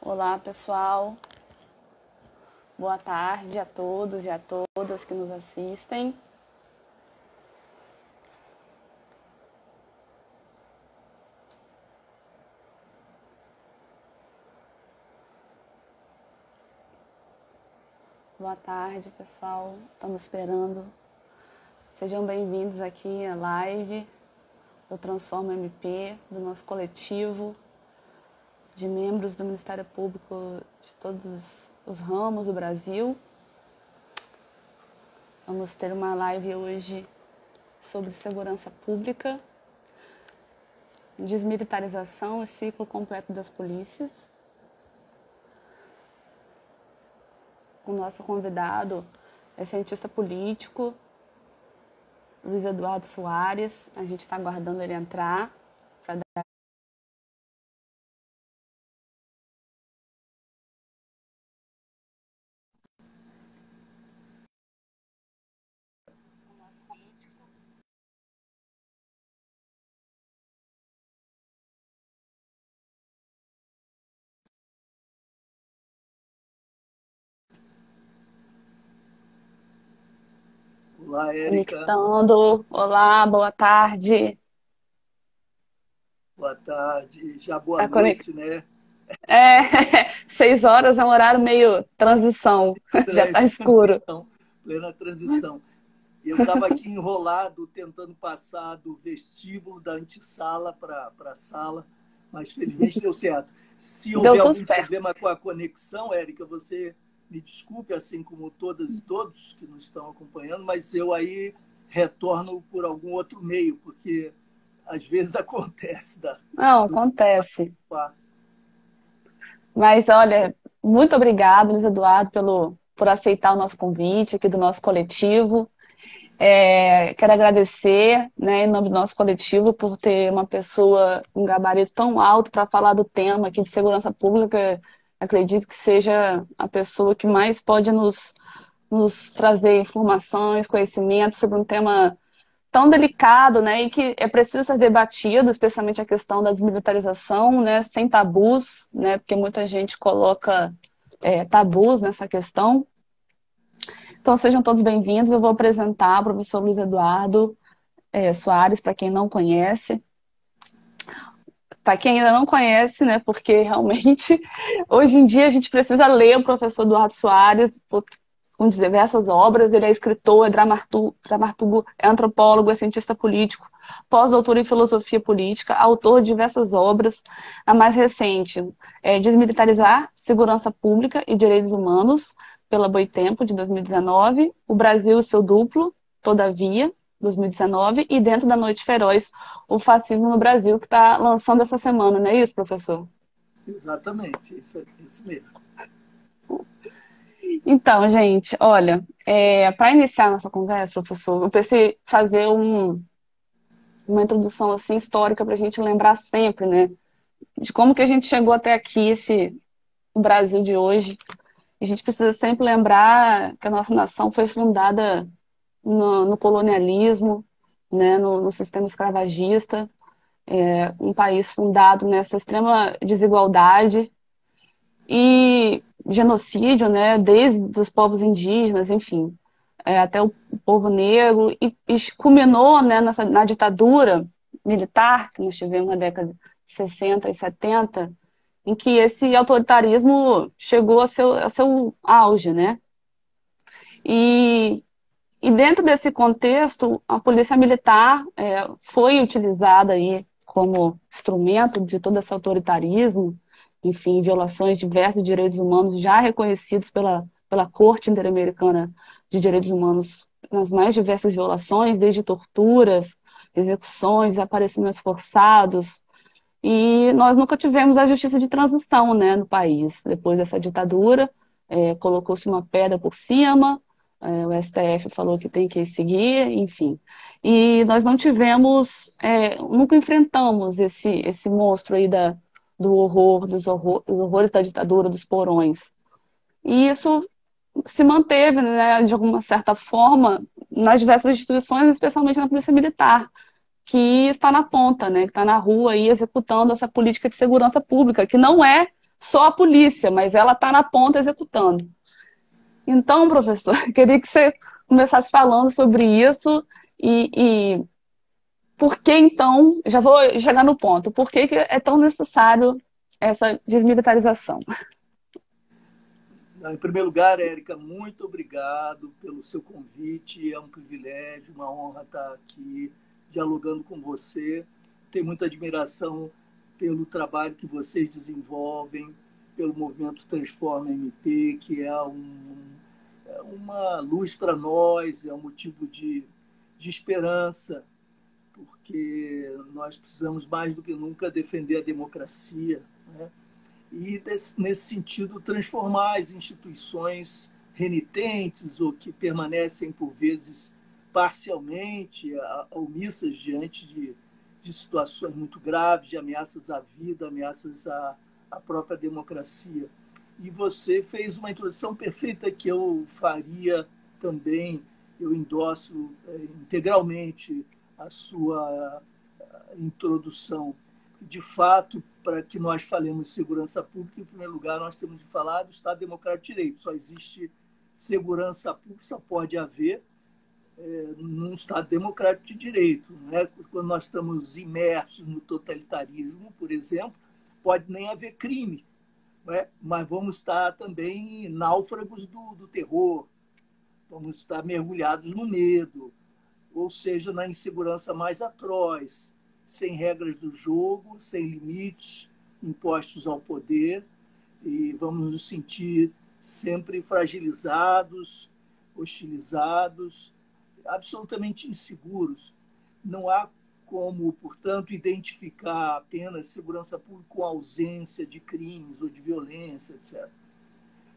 Olá, pessoal. Boa tarde a todos e a todas que nos assistem. Boa tarde, pessoal. Estamos esperando. Sejam bem-vindos aqui à live do Transforma MP, do nosso coletivo de membros do Ministério Público de todos os ramos do Brasil. Vamos ter uma live hoje sobre segurança pública, desmilitarização e ciclo completo das polícias. O nosso convidado é cientista político, Luiz Eduardo Soares. A gente está aguardando ele entrar para dar. Olá, Érica. Conectando. Olá, boa tarde. Boa tarde. Já boa Tá noite, né? 6 horas é um horário meio transição. Já tá escuro. Transição, plena transição. Eu estava aqui enrolado, tentando passar do vestíbulo da antessala para a sala, mas felizmente deu certo. Se Deu houver tudo algum certo. problema com a conexão, Érica, você me desculpe, assim como todas e todos que nos estão acompanhando, mas eu aí retorno por algum outro meio, porque às vezes acontece Não, do acontece. Mas olha, muito obrigado, Luiz Eduardo, por aceitar o nosso convite aqui do nosso coletivo. Quero agradecer, né, em nome do nosso coletivo, por ter uma pessoa, um gabarito tão alto para falar do tema aqui de segurança pública. Acredito que seja a pessoa que mais pode nos trazer informações, conhecimentos sobre um tema tão delicado, né, e que é preciso ser debatido, especialmente a questão da desmilitarização, né, sem tabus, né, porque muita gente coloca tabus nessa questão. Então, sejam todos bem-vindos. Eu vou apresentar o professor Luiz Eduardo Soares, para quem não conhece. Para quem ainda não conhece, né, porque realmente, hoje em dia, a gente precisa ler o professor Eduardo Soares, com diversas obras. Ele é escritor, é dramaturgo, é antropólogo, é cientista político, pós-doutor em filosofia política, autor de diversas obras. A mais recente é Desmilitarizar, Segurança Pública e Direitos Humanos, pela Boitempo, de 2019, O Brasil e seu Duplo, Todavia, 2019, e Dentro da Noite Feroz, o Fascismo no Brasil, que está lançando essa semana, não é isso, professor? Exatamente, isso mesmo. Então, gente, olha, para iniciar a nossa conversa, professor, eu pensei fazer uma introdução assim histórica para a gente lembrar sempre, né, de como que a gente chegou até aqui, o Brasil de hoje. A gente precisa sempre lembrar que a nossa nação foi fundada no colonialismo, né, no sistema escravagista, um país fundado nessa extrema desigualdade e genocídio, né, desde os povos indígenas, enfim, até o povo negro, e culminou, né, na ditadura militar que nós tivemos na década de 60 e 70, em que esse autoritarismo chegou ao seu auge, né? E, e dentro desse contexto, a polícia militar foi utilizada aí como instrumento de todo esse autoritarismo, enfim, violações de diversos direitos humanos já reconhecidos pela Corte Interamericana de Direitos Humanos nas mais diversas violações, desde torturas, execuções, desaparecimentos forçados. E nós nunca tivemos a justiça de transição, né, no país. Depois dessa ditadura, colocou-se uma pedra por cima, o STF falou que tem que seguir, enfim. E nós não tivemos, nunca enfrentamos esse monstro aí do horror, dos horrores da ditadura, dos porões. E isso se manteve, né, de alguma certa forma, nas diversas instituições, especialmente na Polícia Militar, que está na ponta, né, que está na rua aí executando essa política de segurança pública, que não é só a polícia, mas ela está na ponta executando. Então, professor, queria que você começasse falando sobre isso e por que, então, já vou chegar no ponto, por que é tão necessário essa desmilitarização? Em primeiro lugar, Érica, muito obrigado pelo seu convite. É um privilégio, uma honra estar aqui dialogando com você. Tenho muita admiração pelo trabalho que vocês desenvolvem, pelo movimento Transforma MP, que é uma luz para nós, é um motivo de esperança, porque nós precisamos mais do que nunca defender a democracia, né? E, nesse sentido, transformar as instituições renitentes ou que permanecem, por vezes, parcialmente omissas diante de situações muito graves, de ameaças à vida, ameaças à própria democracia. E você fez uma introdução perfeita que eu faria também, eu endosso integralmente a sua introdução. De fato, para que nós falemos de segurança pública, em primeiro lugar, nós temos de falar do Estado Democrático de Direito. Só existe segurança pública, só pode haver num Estado Democrático de Direito. Né? Quando nós estamos imersos no totalitarismo, por exemplo, pode nem haver crime, né? Mas vamos estar também náufragos do terror, vamos estar mergulhados no medo, ou seja, na insegurança mais atroz, sem regras do jogo, sem limites impostos ao poder, e vamos nos sentir sempre fragilizados, hostilizados, absolutamente inseguros. Não há como, portanto, identificar apenas segurança pública com ausência de crimes ou de violência, etc.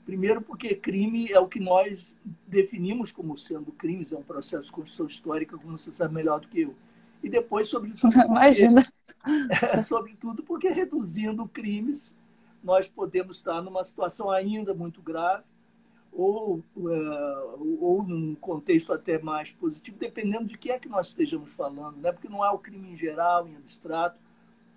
Primeiro, porque crime é o que nós definimos como sendo crimes, é um processo de construção histórica, como você sabe melhor do que eu. E depois, Imagina. sobretudo porque reduzindo crimes, nós podemos estar numa situação ainda muito grave, ou num contexto até mais positivo, dependendo de que é que nós estejamos falando, né? Porque não há o crime em geral, em abstrato,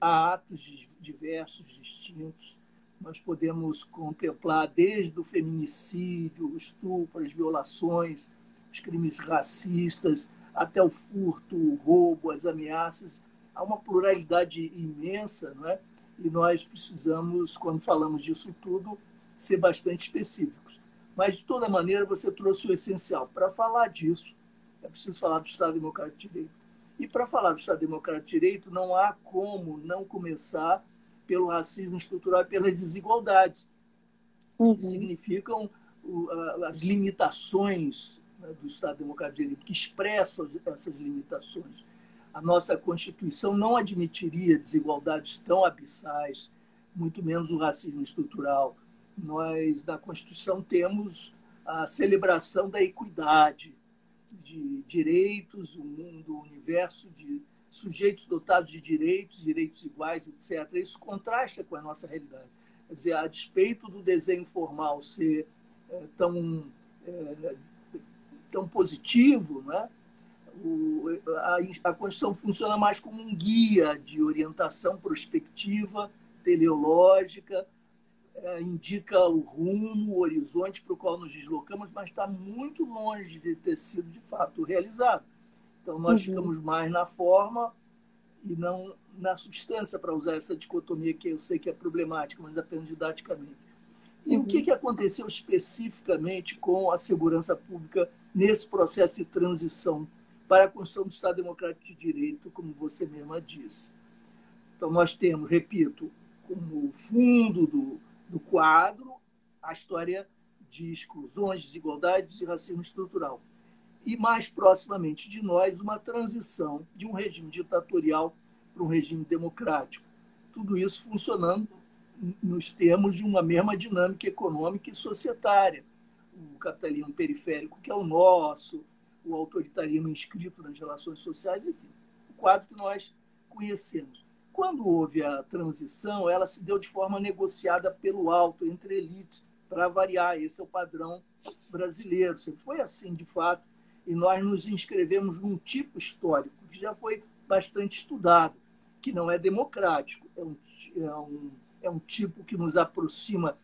há atos diversos, distintos. Nós podemos contemplar desde o feminicídio, o estupro, as violações, os crimes racistas, até o furto, o roubo, as ameaças. Há uma pluralidade imensa, não é? E nós precisamos, quando falamos disso tudo, ser bastante específicos. Mas, de toda maneira, você trouxe o essencial. Para falar disso, é preciso falar do Estado Democrático de Direito. E, para falar do Estado Democrático de Direito, não há como não começar pelo racismo estrutural e pelas desigualdades, que significam as limitações, né, do Estado Democrático de Direito, que expressam essas limitações. A nossa Constituição não admitiria desigualdades tão abissais, muito menos o racismo estrutural. Nós, na Constituição, temos a celebração da equidade, de direitos, o mundo, o universo de sujeitos dotados de direitos, direitos iguais, etc. Isso contrasta com a nossa realidade. Quer dizer, a despeito do desenho formal ser tão positivo, né? A Constituição funciona mais como um guia de orientação prospectiva, teleológica, indica o rumo, o horizonte para o qual nos deslocamos, mas está muito longe de ter sido, de fato, realizado. Então, nós ficamos mais na forma e não na substância, para usar essa dicotomia que eu sei que é problemática, mas apenas didaticamente. E o que aconteceu especificamente com a segurança pública nesse processo de transição para a construção do Estado Democrático de Direito, como você mesma disse? Então, nós temos, repito, como fundo do quadro a história de exclusões, desigualdades e racismo estrutural. E, mais proximamente de nós, uma transição de um regime ditatorial para um regime democrático. Tudo isso funcionando nos termos de uma mesma dinâmica econômica e societária. O capitalismo periférico, que é o nosso, o autoritarismo inscrito nas relações sociais, enfim, o quadro que nós conhecemos. Quando houve a transição, ela se deu de forma negociada pelo alto, entre elites, para variar. Esse é o padrão brasileiro. Sempre foi assim, de fato, e nós nos inscrevemos num tipo histórico que já foi bastante estudado, que não é democrático, é um é um tipo que nos aproxima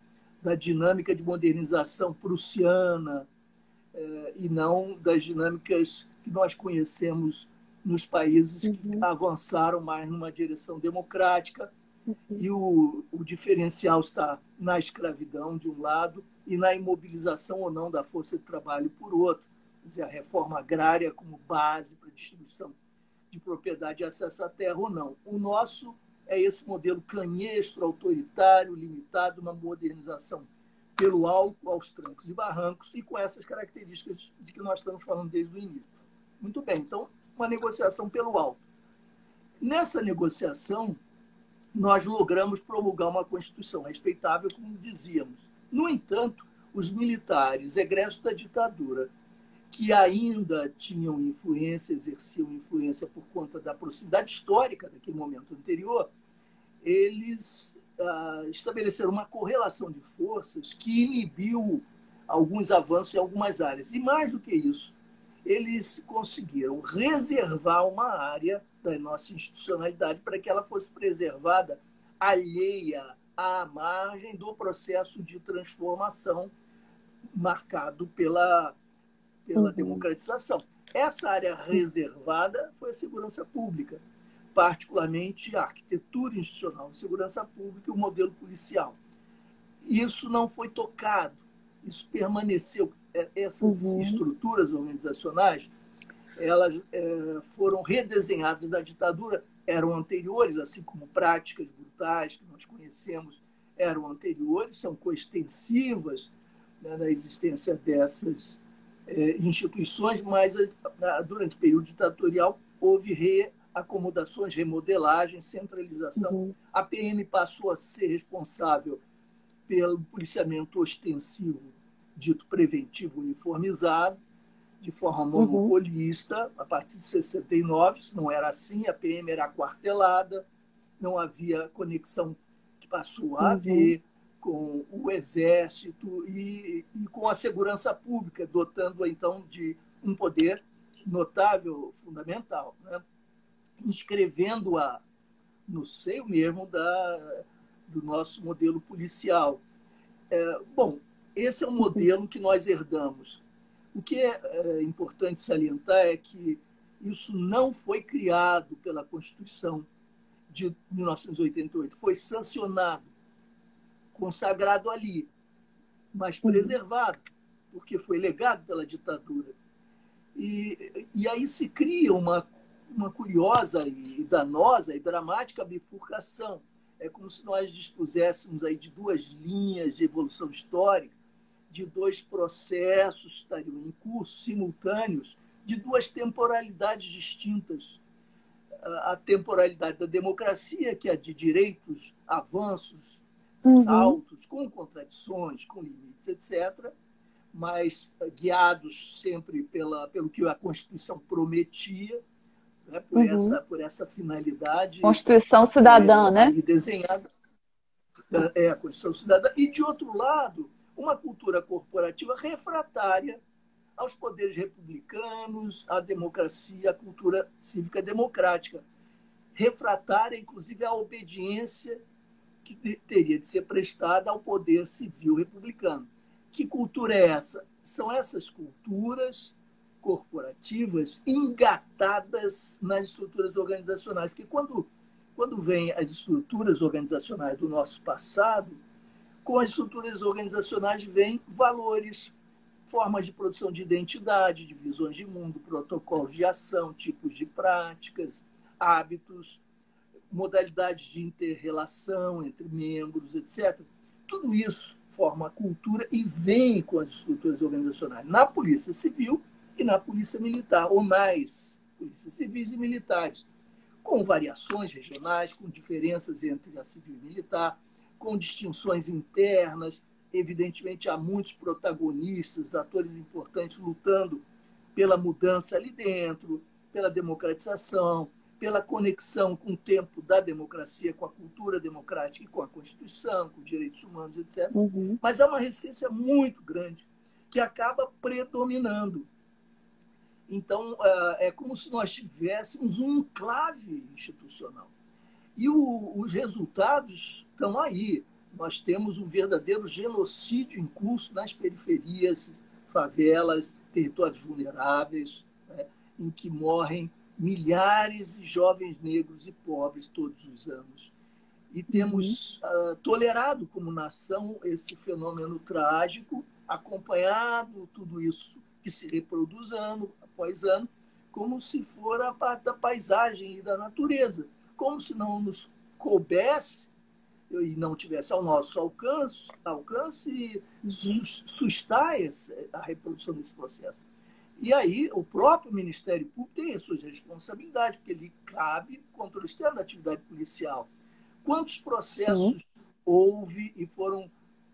da dinâmica de modernização prussiana, e não das dinâmicas que nós conhecemos nos países que avançaram mais numa direção democrática, e o diferencial está na escravidão, de um lado, e na imobilização ou não da força de trabalho, por outro. Quer dizer, a reforma agrária como base para a distribuição de propriedade e acesso à terra ou não. O nosso é esse modelo canhestro, autoritário, limitado, uma modernização pelo alto, aos trancos e barrancos, e com essas características de que nós estamos falando desde o início. Muito bem, então, uma negociação pelo alto. Nessa negociação, nós logramos promulgar uma Constituição respeitável, como dizíamos. No entanto, os militares egressos da ditadura, que ainda tinham influência, exerciam influência por conta da proximidade histórica daquele momento anterior, eles estabeleceram uma correlação de forças que inibiu alguns avanços em algumas áreas. E mais do que isso, eles conseguiram reservar uma área da nossa institucionalidade para que ela fosse preservada alheia à margem do processo de transformação marcado pela democratização. Essa área reservada foi a segurança pública, particularmente a arquitetura institucional de segurança pública e o modelo policial. Isso não foi tocado, isso permaneceu. Essas estruturas organizacionais, elas foram redesenhadas na ditadura, eram anteriores, assim como práticas brutais que nós conhecemos eram anteriores, são coextensivas, né, da existência dessas instituições, mas durante o período ditatorial houve reacomodações, remodelagens, centralização. A PM passou a ser responsável pelo policiamento ostensivo, dito preventivo uniformizado, de forma monopolista, a partir de 69, se não era assim, a PM era aquartelada, não havia conexão que passou a haver com o Exército e com a segurança pública, dotando, então, de um poder notável, fundamental, né? Inscrevendo-a no seio mesmo do nosso modelo policial. Bom, esse é um modelo que nós herdamos. O que é importante salientar é que isso não foi criado pela Constituição de 1988, foi sancionado, consagrado ali, mas preservado, porque foi legado pela ditadura. E aí se cria uma curiosa e danosa e dramática bifurcação. É como se nós dispuséssemos aí de duas linhas de evolução histórica, de dois processos que estariam em curso, simultâneos, de duas temporalidades distintas. A temporalidade da democracia, que é de direitos, avanços, saltos, com contradições, com limites, etc., mas guiados sempre pelo que a Constituição prometia, né, por essa finalidade. Constituição cidadã, né? Desenhada. A Constituição cidadã. E, de outro lado, uma cultura corporativa refratária aos poderes republicanos, à democracia, à cultura cívica democrática. Refratária, inclusive, à obediência que teria de ser prestada ao poder civil republicano. Que cultura é essa? São essas culturas corporativas engatadas nas estruturas organizacionais. Porque quando vêm as estruturas organizacionais do nosso passado, com as estruturas organizacionais vêm valores, formas de produção de identidade, de visões de mundo, protocolos de ação, tipos de práticas, hábitos, modalidades de inter-relação entre membros, etc. Tudo isso forma a cultura e vem com as estruturas organizacionais na Polícia Civil e na Polícia Militar, ou nas polícias civis e militares, com variações regionais, com diferenças entre a civil e militar, com distinções internas. Evidentemente, há muitos protagonistas, atores importantes lutando pela mudança ali dentro, pela democratização, pela conexão com o tempo da democracia, com a cultura democrática e com a Constituição, com direitos humanos, etc. Mas há uma resistência muito grande que acaba predominando. Então, é como se nós tivéssemos um enclave institucional. E os resultados estão aí. Nós temos um verdadeiro genocídio em curso nas periferias, favelas, territórios vulneráveis, né, em que morrem milhares de jovens negros e pobres todos os anos. E temos tolerado como nação esse fenômeno trágico, acompanhado tudo isso que se reproduz ano após ano, como se for a parte da paisagem e da natureza, como se não nos coubesse e não tivesse ao nosso alcance sustar a reprodução desse processo. E aí o próprio Ministério Público tem as suas responsabilidades, porque lhe cabe controle externo da atividade policial. Quantos processos Sim. houve e foram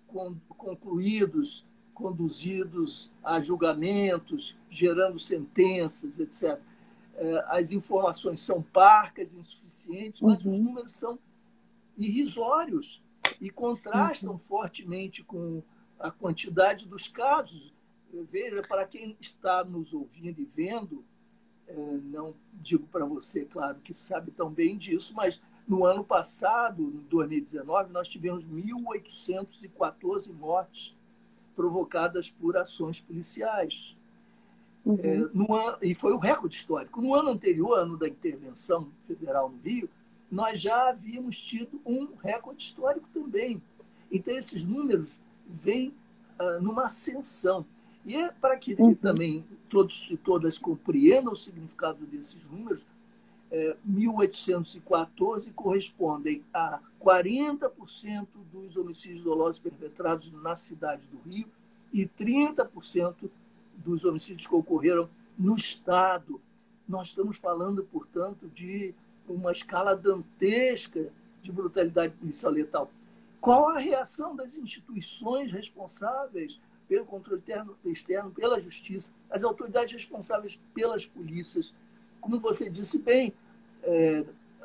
concluídos, conduzidos a julgamentos, gerando sentenças, etc. As informações são parcas, insuficientes, mas os números são irrisórios e contrastam fortemente com a quantidade dos casos. Veja, para quem está nos ouvindo e vendo, não digo para você, claro, que sabe tão bem disso, mas no ano passado, em 2019, nós tivemos 1.814 mortes provocadas por ações policiais. E foi um recorde histórico. No ano anterior, ano da intervenção federal no Rio, nós já havíamos tido um recorde histórico também. Então, esses números vêm numa ascensão. E é para que também todos e todas compreendam o significado desses números, 1.814 correspondem a 40% dos homicídios dolosos perpetrados na cidade do Rio e 30% dos homicídios que ocorreram no Estado. Nós estamos falando, portanto, de uma escala dantesca de brutalidade policial letal. Qual a reação das instituições responsáveis pelo controle externo, pela justiça, as autoridades responsáveis pelas polícias? Como você disse bem,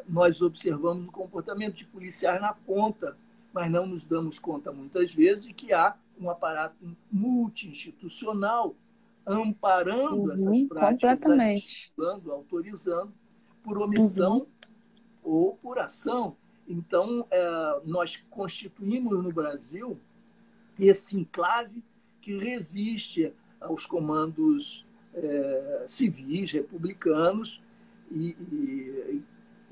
nós observamos o comportamento de policiais na ponta, mas não nos damos conta muitas vezes de que há um aparato multi-institucional amparando essas práticas, legislando, autorizando, por omissão ou por ação. Então, nós constituímos no Brasil esse enclave que resiste aos comandos civis, republicanos, e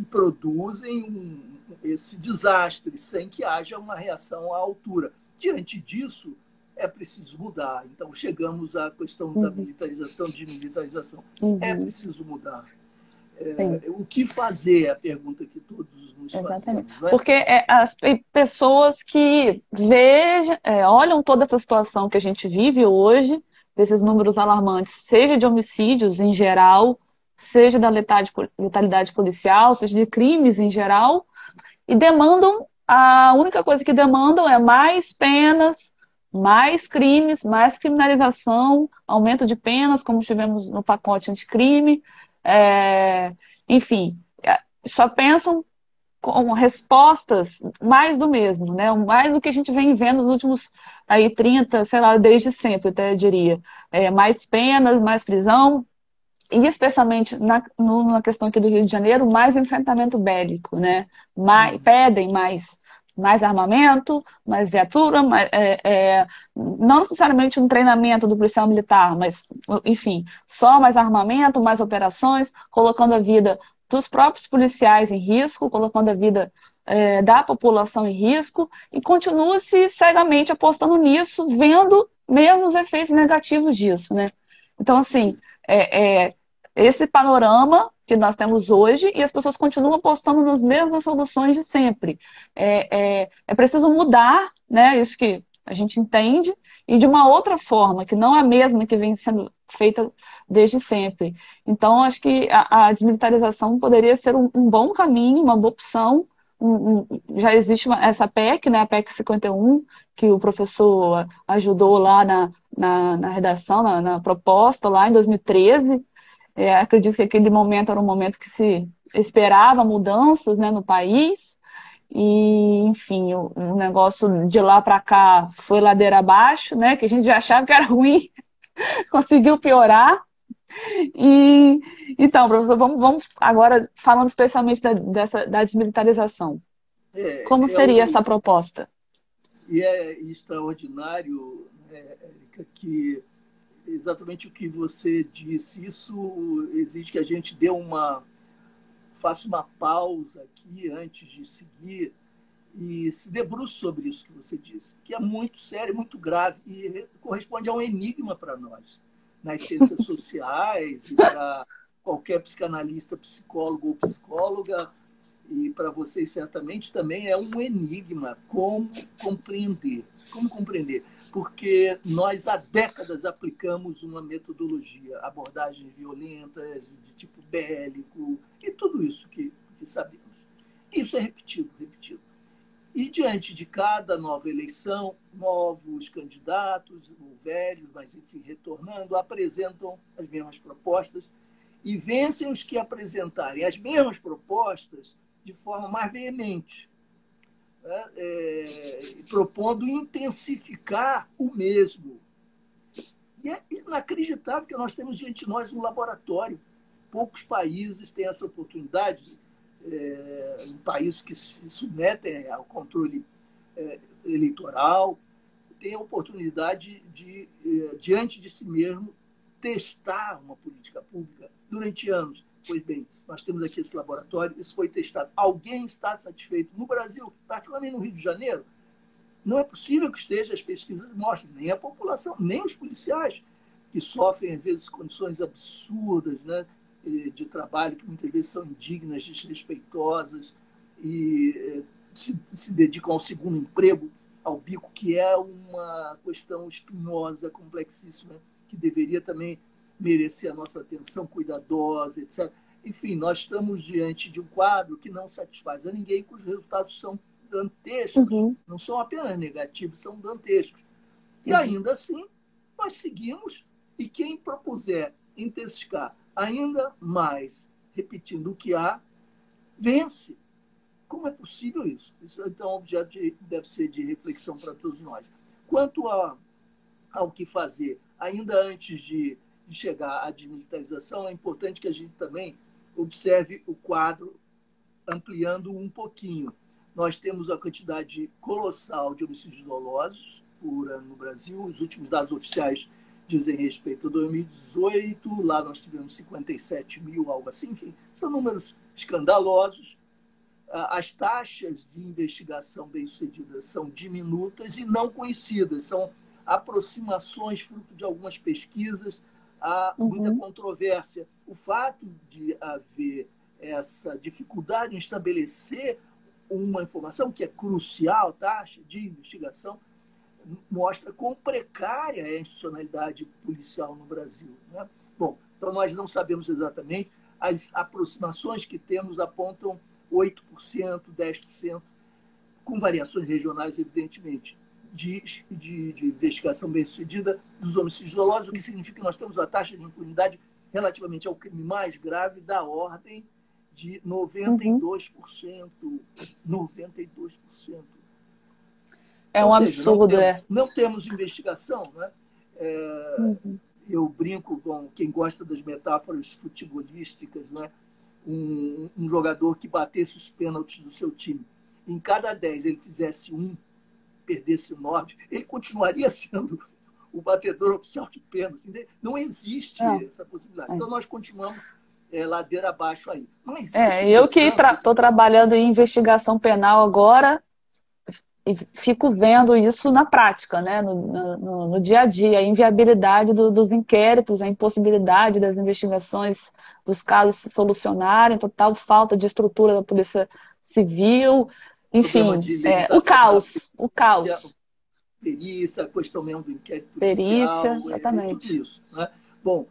produzem esse desastre sem que haja uma reação à altura. Diante disso, é preciso mudar. Então, chegamos à questão da militarização, desmilitarização. É preciso mudar. O que fazer? É a pergunta que todos nos fazemos. Não é? Porque as pessoas que olham toda essa situação que a gente vive hoje, desses números alarmantes, seja de homicídios em geral, seja da letalidade policial, seja de crimes em geral, e demandam, a única coisa que demandam é mais penas, mais crimes, mais criminalização, aumento de penas, como tivemos no pacote anticrime, enfim, só pensam com respostas mais do mesmo, né? Mais do que a gente vem vendo nos últimos 30, sei lá, desde sempre, até eu diria. Mais penas, mais prisão, e especialmente na questão aqui do Rio de Janeiro, mais enfrentamento bélico, né? Pedem mais armamento, mais viatura, não necessariamente um treinamento do policial militar, mas, enfim, só mais armamento, mais operações, colocando a vida dos próprios policiais em risco, colocando a vida da população em risco, e continua-se cegamente apostando nisso, vendo mesmo os efeitos negativos disso, né? Então, assim, esse panorama que nós temos hoje, e as pessoas continuam apostando nas mesmas soluções de sempre. É preciso mudar, né, isso que a gente entende, e de uma outra forma, que não é a mesma que vem sendo feita desde sempre. Então, acho que a desmilitarização poderia ser um bom caminho, uma boa opção. Já existe essa PEC, né, a PEC 51, que o professor ajudou lá na redação, na proposta, lá em 2013. Acredito que aquele momento era um momento que se esperava mudanças, né, no país, e, enfim, o negócio de lá para cá foi ladeira abaixo, né, que a gente já achava que era ruim, conseguiu piorar, E, então, professor, vamos agora falando especialmente da desmilitarização. Como É, é seria o, essa proposta? e é extraordinário, né, Érica, que exatamente o que você disse, isso exige que a gente faça uma pausa aqui antes de seguir e se debruce sobre isso que você disse, que é muito sério, muito grave e corresponde a um enigma para nós, nas ciências sociais e para qualquer psicanalista, psicólogo ou psicóloga, e para vocês certamente também é um enigma como compreender. Como compreender? Porque nós há décadas aplicamos uma metodologia, abordagens violentas, de tipo bélico, e tudo isso que sabemos. Isso é repetido, repetido. E diante de cada nova eleição, novos candidatos, ou velhos, mas enfim, retornando, apresentam as mesmas propostas e vencem os que apresentarem as mesmas propostas de forma mais veemente, né? Propondo intensificar o mesmo. E é inacreditável que nós temos diante de nós um laboratório. Poucos países têm essa oportunidade, em países que se submetem ao controle eleitoral, tem a oportunidade de, diante de si mesmo, testar uma política pública durante anos. Pois bem, nós temos aqui esse laboratório, isso foi testado. Alguém está satisfeito? No Brasil, particularmente no Rio de Janeiro, não é possível que esteja, as pesquisas mostrem, nem a população, nem os policiais, que sofrem, às vezes, condições absurdas, né, de trabalho, que muitas vezes são indignas, desrespeitosas, e se dedicam ao segundo emprego, ao bico, que é uma questão espinhosa, complexíssima, que deveria também merecer a nossa atenção cuidadosa, etc. Enfim, nós estamos diante de um quadro que não satisfaz a ninguém, cujos resultados são dantescos, Uhum, não são apenas negativos, são dantescos. E uhum. ainda assim, nós seguimos, e quem propuser intensificar ainda mais, repetindo o que há, vence. Como é possível isso? Isso, então, objeto deve ser de reflexão para todos nós. Quanto ao que fazer, ainda antes de chegar à desmilitarização, é importante que a gente também observe o quadro ampliando um pouquinho. Nós temos a quantidade colossal de homicídios dolosos por ano no Brasil. Os últimos dados oficiais dizem respeito a 2018. Lá nós tivemos 57 mil, algo assim. Enfim, são números escandalosos. As taxas de investigação bem-sucedidas são diminutas e não conhecidas. São aproximações fruto de algumas pesquisas. Há muita Uhum. controvérsia. O fato de haver essa dificuldade em estabelecer uma informação que é crucial, taxa de investigação, mostra quão precária é a institucionalidade policial no Brasil, né? Bom, então nós não sabemos exatamente, as aproximações que temos apontam 8%, 10%, com variações regionais, evidentemente, de investigação bem-sucedida dos homicídios dolosos, o que significa que nós temos a taxa de impunidade relativamente ao crime mais grave da ordem de Uhum. 92%. 92%. É Ou um seja, absurdo, é. não temos investigação, né? Uhum. Eu brinco com quem gosta das metáforas futebolísticas, né? Um jogador que batesse os pênaltis do seu time, em cada 10 ele fizesse um, perdesse 9, ele continuaria sendo o batedor oficial de pênaltis. Não existe essa possibilidade. Então, nós continuamos ladeira abaixo aí. Mas isso, Eu que portanto, estou trabalhando em investigação penal agora e fico vendo isso na prática, né? No dia a dia, a inviabilidade dos inquéritos, a impossibilidade das investigações dos casos se solucionarem, total falta de estrutura da Polícia Civil, problema enfim, de o limitação da caos, o caos. perícia, a questão mesmo do inquérito Perícia, policial, tudo exatamente. isso, né? Bom,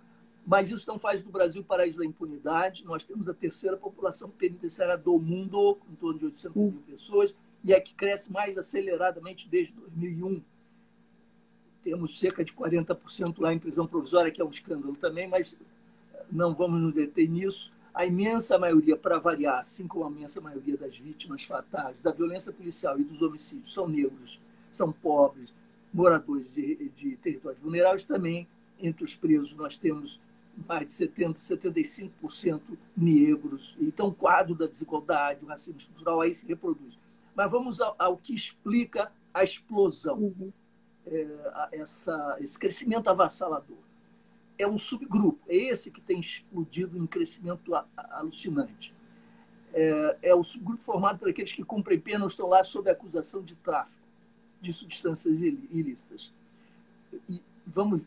mas isso não faz do Brasil o paraíso da impunidade. Nós temos a terceira população penitenciária do mundo, em torno de 800 mil pessoas, e é que cresce mais aceleradamente desde 2001. Temos cerca de 40% lá em prisão provisória, que é um escândalo também, mas não vamos nos deter nisso. A imensa maioria, para variar, assim como a imensa maioria das vítimas fatais da violência policial e dos homicídios, são negros, são pobres, moradores de territórios vulneráveis. Também, entre os presos, nós temos mais de 70%, 75% negros. Então, o quadro da desigualdade, o racismo estrutural aí se reproduz. Mas vamos ao que explica a explosão, Uhum. esse crescimento avassalador. É um subgrupo, é esse que tem explodido em crescimento alucinante. É o subgrupo formado por aqueles que cumprem pena ou estão lá sob acusação de tráfico de substâncias ilícitas. E vamos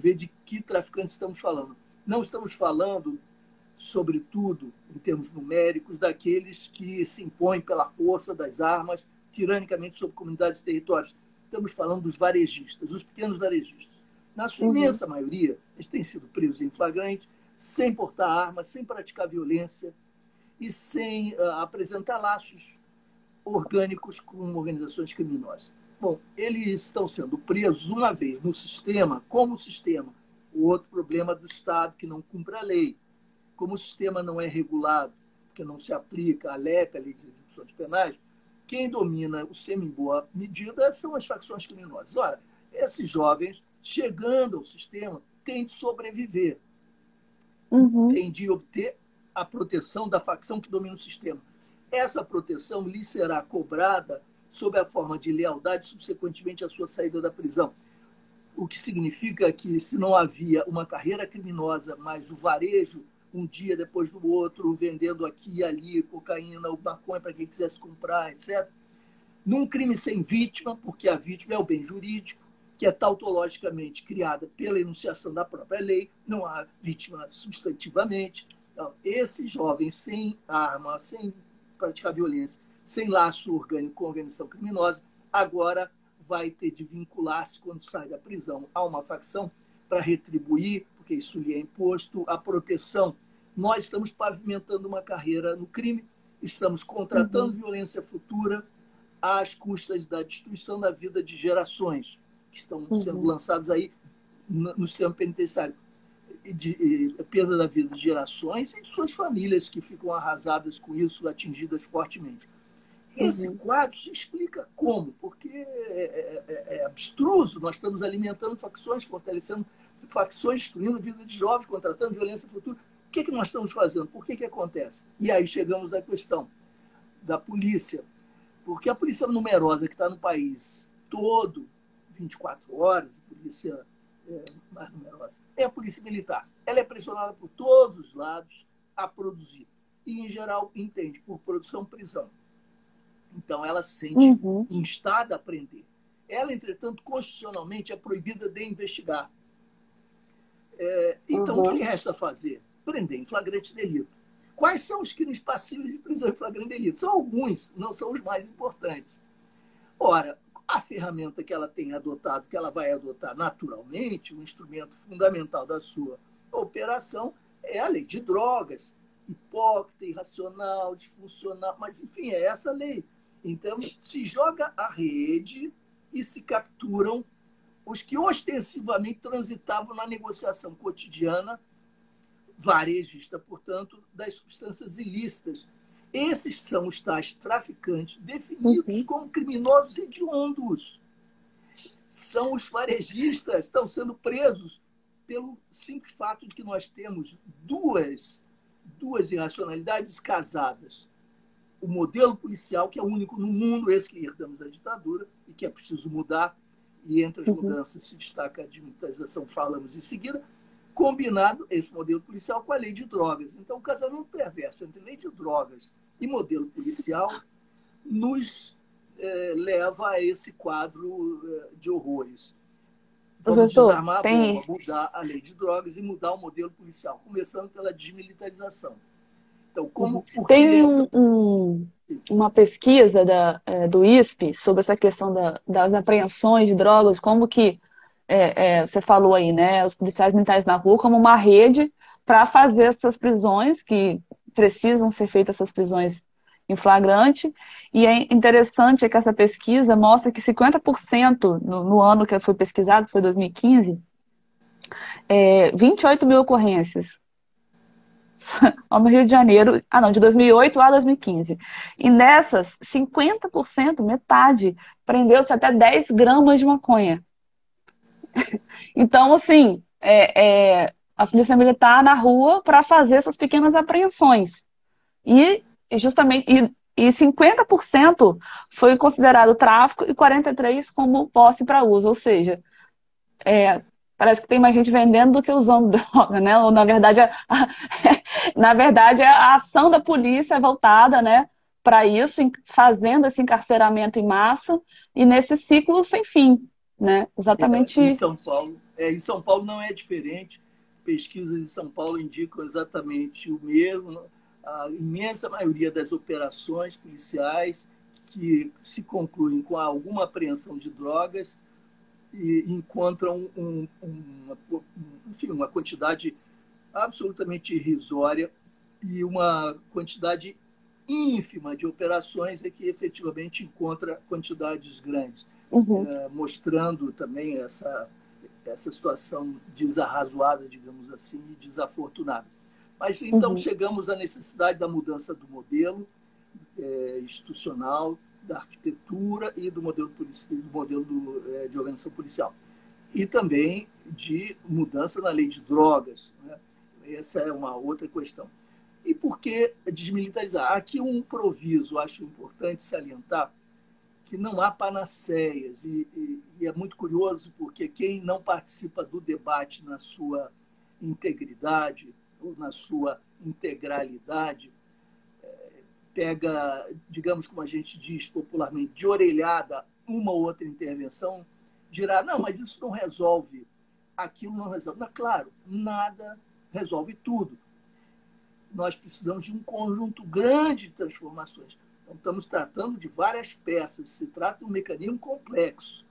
ver de que traficantes estamos falando. Não estamos falando, sobretudo, em termos numéricos, daqueles que se impõem pela força das armas, tiranicamente sobre comunidades e territórios. Estamos falando dos varejistas, os pequenos varejistas. Na sua imensa maioria, eles têm sido presos em flagrante, sem portar armas, sem praticar violência e sem apresentar laços orgânicos com organizações criminosas. Bom, eles estão sendo presos uma vez no sistema, como sistema. O outro problema do Estado que não cumpre a lei. Como o sistema não é regulado, porque não se aplica a LEP, a Lei de Execuções Penais, quem domina o SEMI em boa medida são as facções criminosas. Ora, esses jovens, chegando ao sistema, têm de sobreviver, têm de obter a proteção da facção que domina o sistema. Essa proteção lhe será cobrada sob a forma de lealdade subsequentemente à sua saída da prisão. O que significa que, se não havia uma carreira criminosa, mas o varejo, um dia depois do outro, vendendo aqui e ali cocaína ou maconha para quem quisesse comprar, etc., num crime sem vítima, porque a vítima é o bem jurídico, que é tautologicamente criada pela enunciação da própria lei, não há vítima substantivamente. Então, esse jovem sem arma, sem praticar violência, sem laço orgânico com organização criminosa, agora vai ter de vincular-se, quando sai da prisão, a uma facção para retribuir, porque isso lhe é imposto, a proteção. Nós estamos pavimentando uma carreira no crime, estamos contratando violência futura às custas da destruição da vida de gerações que estão sendo lançados aí no sistema penitenciário. De perda da vida de gerações e de suas famílias que ficam arrasadas com isso, atingidas fortemente. Esse quadro se explica como? Porque é abstruso, nós estamos alimentando facções, fortalecendo facções, destruindo a vida de jovens, contratando violência futura. O que nós estamos fazendo? Por que acontece? E aí chegamos à questão da polícia. Porque a polícia numerosa que está no país todo, 24 horas, a polícia mais numerosa, é a polícia militar. Ela é pressionada por todos os lados a produzir. E, em geral, entende por produção-prisão. Então, ela se sente instada a prender. Ela, entretanto, constitucionalmente é proibida de investigar. Então, o que lhe resta fazer? Prender em flagrante delito. Quais são os crimes passíveis de prisão em flagrante delito? São alguns, não são os mais importantes. Ora, a ferramenta que ela tem adotado, que ela vai adotar naturalmente, um instrumento fundamental da sua operação, é a lei de drogas. Hipócrita, irracional, disfuncional, mas, enfim, é essa lei. Então, se joga a rede e se capturam os que ostensivamente transitavam na negociação cotidiana, varejista, portanto, das substâncias ilícitas. Esses são os tais traficantes definidos como criminosos hediondos. São os varejistas, estão sendo presos pelo simples fato de que nós temos duas irracionalidades casadas. O modelo policial, que é o único no mundo, esse que herdamos da ditadura, e que é preciso mudar, e entre as mudanças se destaca a desmilitarização, falamos em seguida, combinado esse modelo policial com a lei de drogas. Então, o casamento perverso entre lei de drogas e modelo policial nos leva a esse quadro de horrores. Vamos desarmar a bomba, mudar a lei de drogas e mudar o modelo policial, começando pela desmilitarização. Então, tem uma pesquisa do ISP sobre essa questão das apreensões de drogas, como que você falou aí, né? Os policiais militares na rua como uma rede para fazer essas prisões, que precisam ser feitas essas prisões em flagrante. E é interessante que essa pesquisa mostra que 50% no ano que foi pesquisado, que foi 2015, 28 mil ocorrências no Rio de Janeiro, de 2008 a 2015. E nessas, 50%, metade, prendeu-se até 10 gramas de maconha. Então, assim, a polícia militar na rua para fazer essas pequenas apreensões. E justamente e 50% foi considerado tráfico e 43% como posse para uso, ou seja, parece que tem mais gente vendendo do que usando droga, né? Ou, na verdade, a ação da polícia é voltada, né, para isso, fazendo esse encarceramento em massa e nesse ciclo sem fim, né? Em Exatamente. São Paulo, em São Paulo não é diferente. Pesquisas em São Paulo indicam exatamente o mesmo. A imensa maioria das operações policiais que se concluem com alguma apreensão de drogas e encontram enfim, uma quantidade absolutamente irrisória e uma quantidade ínfima de operações é que efetivamente encontra quantidades grandes, Uhum, mostrando também essa situação desarrazoada, digamos assim, e desafortunada. Mas então uhum, chegamos à necessidade da mudança do modelo institucional, da arquitetura e do modelo de organização policial. E também de mudança na lei de drogas. Né? Essa é uma outra questão. E por que desmilitarizar? Aqui um proviso, acho importante salientar, que não há panaceias. E é muito curioso, porque quem não participa do debate na sua integridade ou na sua integralidade, pega, digamos como a gente diz popularmente, de orelhada uma ou outra intervenção, dirá, não, mas isso não resolve, aquilo não resolve. Mas, claro, nada resolve tudo. Nós precisamos de um conjunto grande de transformações. Então, estamos tratando de várias peças. Se trata de um mecanismo complexo,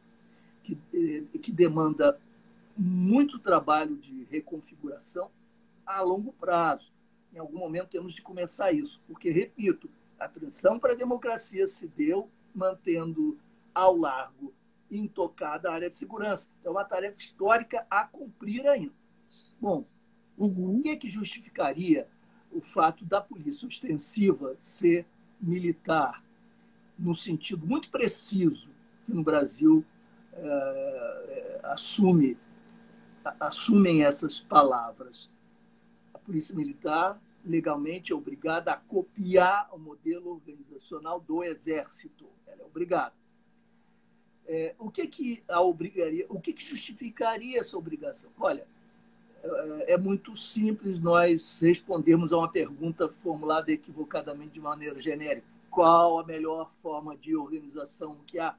que demanda muito trabalho de reconfiguração a longo prazo. Em algum momento temos de começar isso, porque, repito, a transição para a democracia se deu mantendo ao largo, intocada a área de segurança. É uma tarefa histórica a cumprir ainda. Bom, o uhum. que justificaria o fato da polícia ostensiva ser militar, no sentido muito preciso que no Brasil assumem essas palavras? A polícia militar legalmente é obrigada a copiar o modelo organizacional do Exército. Ela é obrigada. O que justificaria essa obrigação? Olha, é muito simples nós respondermos a uma pergunta formulada equivocadamente de maneira genérica. Qual a melhor forma de organização que há?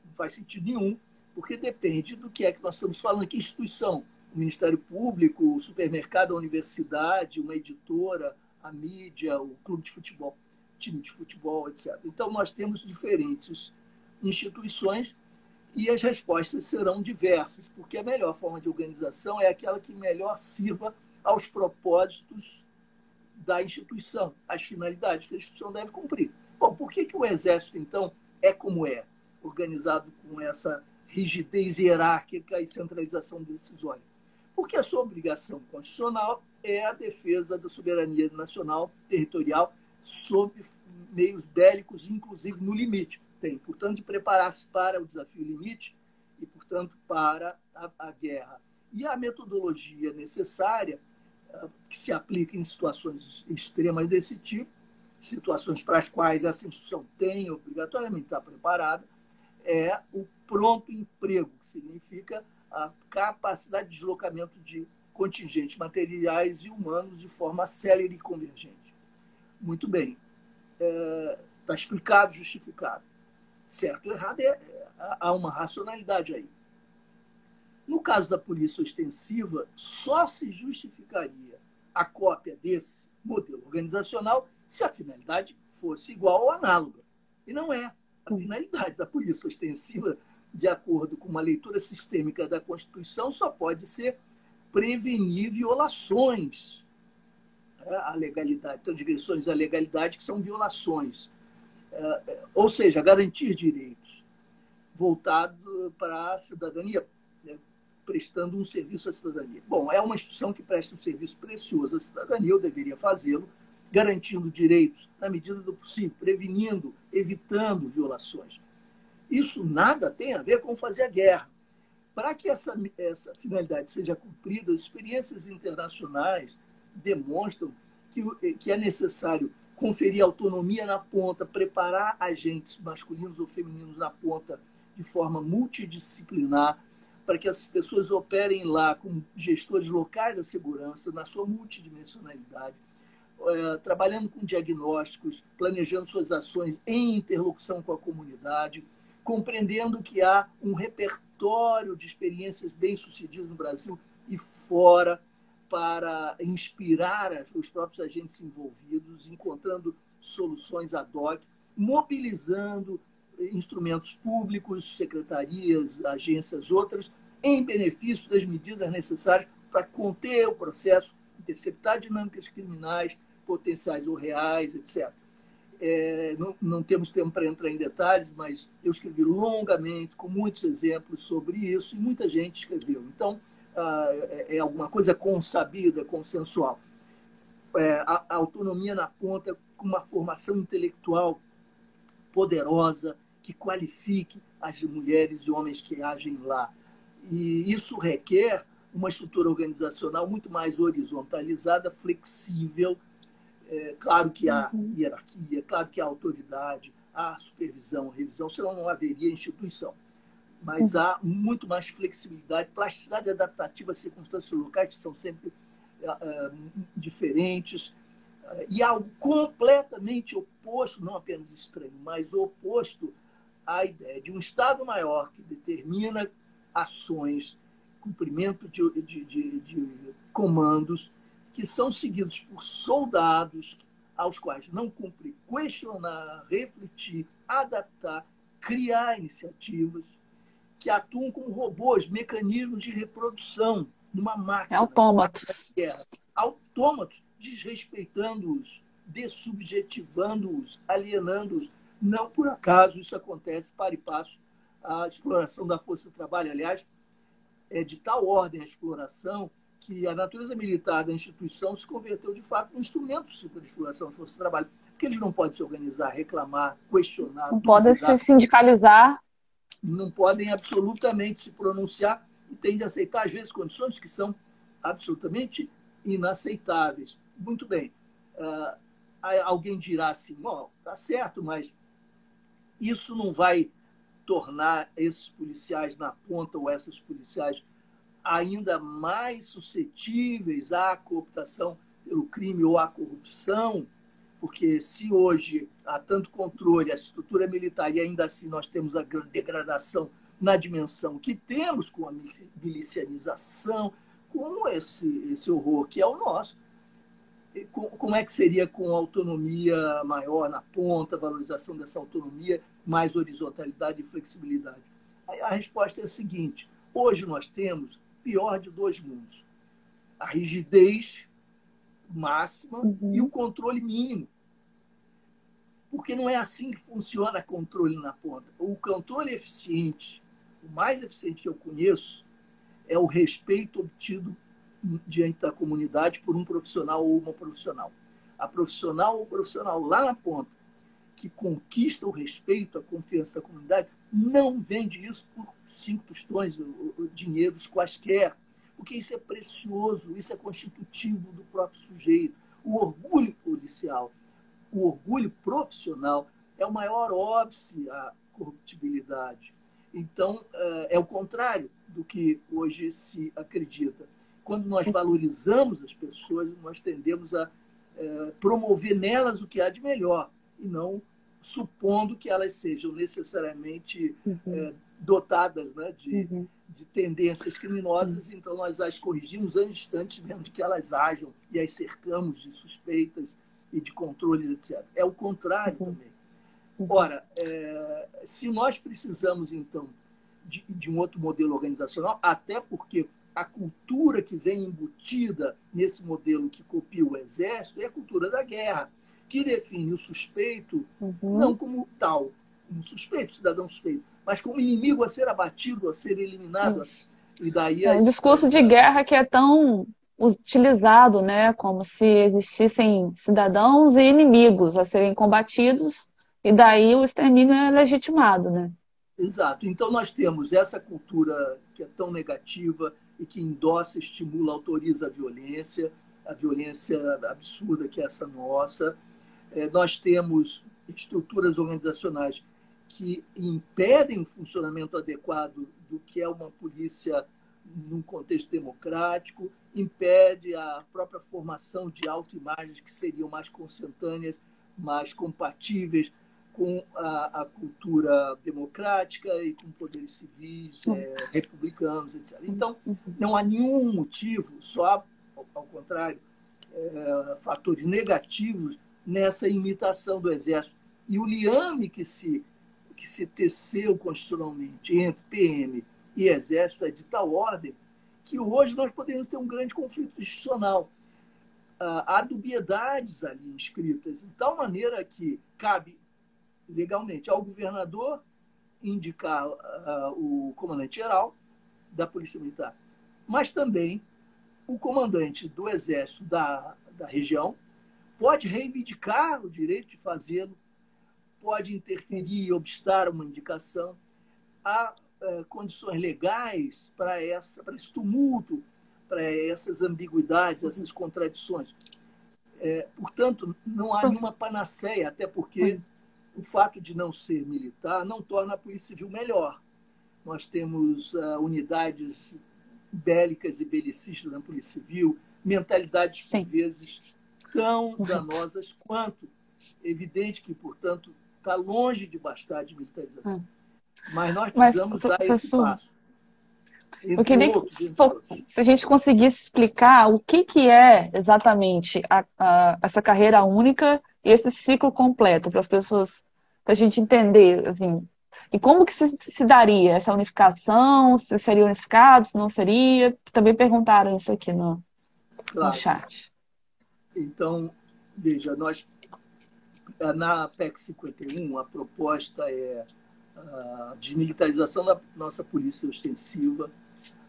Não faz sentido nenhum, porque depende do que é que nós estamos falando. Que instituição? O Ministério Público, o supermercado, a universidade, uma editora, a mídia, o clube de futebol, time de futebol, etc. Então, nós temos diferentes instituições e as respostas serão diversas, porque a melhor forma de organização é aquela que melhor sirva aos propósitos da instituição, às finalidades que a instituição deve cumprir. Bom, por que o Exército, então, é como é, organizado com essa rigidez hierárquica e centralização decisória? Porque a sua obrigação constitucional é a defesa da soberania nacional, territorial, sob meios bélicos, inclusive no limite. Tem, portanto, de preparar-se para o desafio limite e, portanto, para a guerra. E a metodologia necessária, que se aplica em situações extremas desse tipo, situações para as quais essa instituição tem obrigatoriamente estar preparada, é o pronto emprego, que significa a capacidade de deslocamento de contingentes materiais e humanos de forma célere e convergente. Muito bem. Está explicado, justificado. Certo ou errado, há uma racionalidade aí. No caso da polícia ostensiva, só se justificaria a cópia desse modelo organizacional se a finalidade fosse igual ou análoga. E não é. A finalidade da polícia ostensiva, de acordo com uma leitura sistêmica da Constituição, só pode ser prevenir violações à legalidade, transgressões à legalidade, que são violações. Ou seja, garantir direitos voltado para a cidadania, né, prestando um serviço à cidadania. Bom, é uma instituição que presta um serviço precioso à cidadania, eu deveria fazê-lo, garantindo direitos na medida do possível, prevenindo, evitando violações. Isso nada tem a ver com fazer a guerra. Para que essa finalidade seja cumprida, as experiências internacionais demonstram que é necessário conferir autonomia na ponta, preparar agentes masculinos ou femininos na ponta de forma multidisciplinar, para que as pessoas operem lá como gestores locais da segurança, na sua multidimensionalidade, trabalhando com diagnósticos, planejando suas ações em interlocução com a comunidade, compreendendo que há um repertório de experiências bem-sucedidas no Brasil e fora para inspirar os próprios agentes envolvidos, encontrando soluções ad hoc, mobilizando instrumentos públicos, secretarias, agências outras, em benefício das medidas necessárias para conter o processo, interceptar dinâmicas criminais, potenciais ou reais, etc. Não temos tempo para entrar em detalhes, mas eu escrevi longamente, com muitos exemplos sobre isso, e muita gente escreveu. Então, é alguma coisa consabida, consensual. A autonomia na ponta, com uma formação intelectual poderosa, que qualifique as mulheres e homens que agem lá. E isso requer uma estrutura organizacional muito mais horizontalizada, flexível. Claro que há hierarquia, claro que há autoridade, há supervisão, revisão, senão não haveria instituição. Mas há muito mais flexibilidade, plasticidade adaptativa às circunstâncias locais, que são sempre diferentes, e algo completamente oposto, não apenas estranho, mas oposto à ideia de um Estado maior que determina ações, cumprimento de comandos que são seguidos por soldados aos quais não cumpre questionar, refletir, adaptar, criar iniciativas que atuam como robôs, mecanismos de reprodução numa máquina. Autômatos. Autômatos, desrespeitando-os, dessubjetivando-os, alienando-os. Não por acaso isso acontece para e passo a exploração da força de trabalho. Aliás, é de tal ordem a exploração que a natureza militar da instituição se converteu, de fato, num instrumento de exploração da força de trabalho. Porque eles não podem se organizar, reclamar, questionar, não podem se sindicalizar. Não podem absolutamente se pronunciar e têm de aceitar, às vezes, condições que são absolutamente inaceitáveis. Muito bem. Alguém dirá assim, está certo, mas isso não vai tornar esses policiais na ponta ou essas policiais ainda mais suscetíveis à cooptação pelo crime ou à corrupção, porque se hoje há tanto controle, a estrutura militar, e ainda assim nós temos a degradação na dimensão que temos com a milicianização, com esse horror que é o nosso, como é que seria com autonomia maior na ponta, valorização dessa autonomia, mais horizontalidade e flexibilidade? A resposta é a seguinte: hoje nós temos o pior de dois mundos. A rigidez máxima e o controle mínimo. Porque não é assim que funciona o controle na ponta. O controle eficiente, o mais eficiente que eu conheço, é o respeito obtido diante da comunidade por um profissional ou uma profissional. A profissional ou profissional lá na ponta, que conquista o respeito, a confiança da comunidade, não vende isso por 5 tostões, dinheiros quaisquer, porque isso é precioso, isso é constitutivo do próprio sujeito. O orgulho policial, o orgulho profissional é o maior óbice à corruptibilidade. Então, é o contrário do que hoje se acredita. Quando nós valorizamos as pessoas, nós tendemos a promover nelas o que há de melhor, e não supondo que elas sejam necessariamente dotadas, né, de tendências criminosas, então nós as corrigimos antes mesmo de que elas ajam e as cercamos de suspeitas e de controles, etc. É o contrário também. Ora, se nós precisamos, então, de um outro modelo organizacional, até porque a cultura que vem embutida nesse modelo que copia o Exército é a cultura da guerra, que define o suspeito não como tal, um suspeito, cidadão suspeito, mas como inimigo a ser abatido, a ser eliminado. E daí o discurso de guerra que é tão utilizado, né, como se existissem cidadãos e inimigos a serem combatidos, e daí o extermínio é legitimado, né? Exato. Então nós temos essa cultura que é tão negativa e que endossa, estimula, autoriza a violência absurda que é essa nossa. Nós temos estruturas organizacionais que impedem o funcionamento adequado do que é uma polícia num contexto democrático, impede a própria formação de autoimagens que seriam mais consentâneas, mais compatíveis com a cultura democrática e com poderes civis, republicanos, etc. Então, não há nenhum motivo, só ao contrário, fatores negativos nessa imitação do Exército. E o liame que se teceu constitucionalmente entre PM e Exército é de tal ordem que hoje nós podemos ter um grande conflito institucional. Há dubiedades ali inscritas, de tal maneira que cabe legalmente ao governador indicar o comandante-geral da Polícia Militar, mas também o comandante do Exército da região pode reivindicar o direito de fazê-lo, pode interferir e obstar uma indicação. Há condições legais para esse tumulto, para essas ambiguidades, essas contradições. Portanto, não há nenhuma panaceia, até porque o fato de não ser militar não torna a Polícia Civil melhor. Nós temos unidades bélicas e belicistas na Polícia Civil, mentalidades, por vezes, tão danosas quanto. Evidente que, portanto, está longe de bastar de militarização. Mas nós precisamos dar esse passo. Eu queria que se a gente conseguisse explicar o que é exatamente essa carreira única e esse ciclo completo para as pessoas, para a gente entender, assim, e como que se daria essa unificação, se seria unificado, se não seria. Também perguntaram isso aqui no chat. Então, veja, na PEC 51, a proposta é a desmilitarização da nossa polícia ostensiva,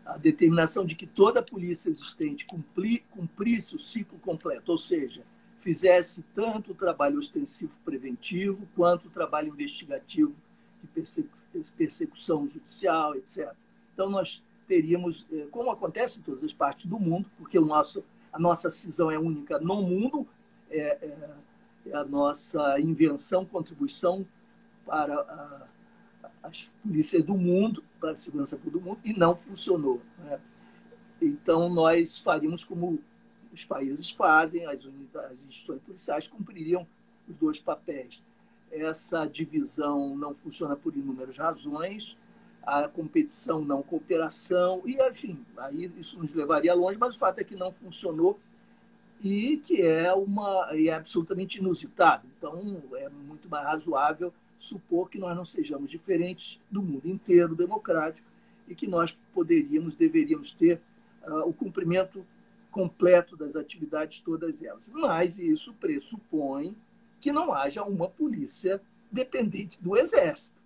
a determinação de que toda a polícia existente cumprisse o ciclo completo, ou seja, fizesse tanto o trabalho ostensivo preventivo quanto o trabalho investigativo de persecução judicial, etc. Então, nós teríamos, como acontece em todas as partes do mundo, porque a nossa cisão é única no mundo, é a nossa invenção, contribuição para as polícias do mundo, para a segurança do mundo, e não funcionou. Então, nós faríamos como os países fazem, as instituições policiais cumpririam os dois papéis. Essa divisão não funciona por inúmeras razões, a competição, não cooperação, e, enfim, aí isso nos levaria longe, mas o fato é que não funcionou e que é absolutamente inusitado. Então, é muito mais razoável supor que nós não sejamos diferentes do mundo inteiro democrático e que nós deveríamos ter o cumprimento completo das atividades, todas elas. Mas isso pressupõe que não haja uma polícia dependente do Exército.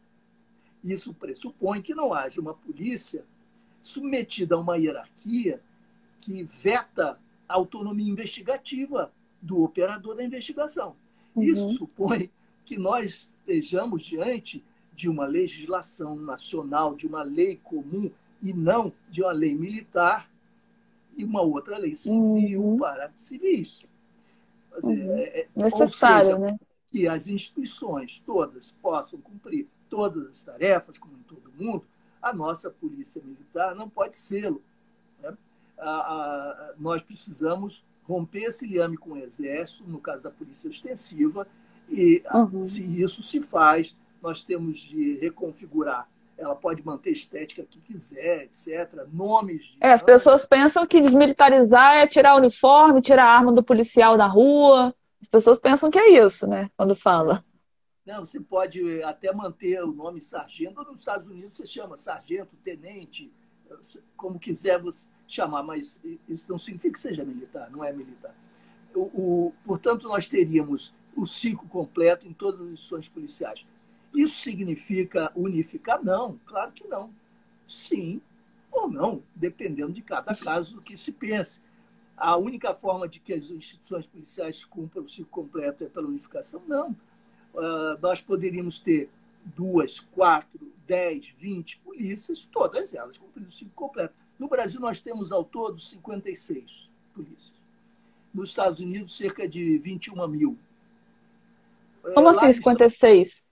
Isso pressupõe que não haja uma polícia submetida a uma hierarquia que veta a autonomia investigativa do operador da investigação. Isso supõe que nós estejamos diante de uma legislação nacional, de uma lei comum, e não de uma lei militar e uma outra lei civil para civis. Necessário, ou seja, né? Que as instituições todas possam cumprir todas as tarefas, como em todo mundo, a nossa polícia militar não pode sê-lo. Né? Nós precisamos romper esse liame com o Exército, no caso da polícia ostensiva, e se isso se faz, nós temos de reconfigurar. Ela pode manter a estética que quiser, etc. Nomes de... As pessoas pensam que desmilitarizar é tirar o uniforme, tirar a arma do policial da rua. As pessoas pensam que é isso, né? Quando fala. Não, você pode até manter o nome sargento. Nos Estados Unidos você chama sargento, tenente, como quiser você chamar, mas isso não significa que seja militar, não é militar. Portanto, nós teríamos o ciclo completo em todas as instituições policiais. Isso significa unificar? Não, claro que não. Sim ou não, dependendo de cada caso do que se pense. A única forma de que as instituições policiais cumpram o ciclo completo é pela unificação? Não. Nós poderíamos ter 2, 4, 10, 20 polícias, todas elas cumprindo o ciclo completo. No Brasil, nós temos ao todo 56 polícias. Nos Estados Unidos, cerca de 21 mil. Como Lá assim, eles estão 56?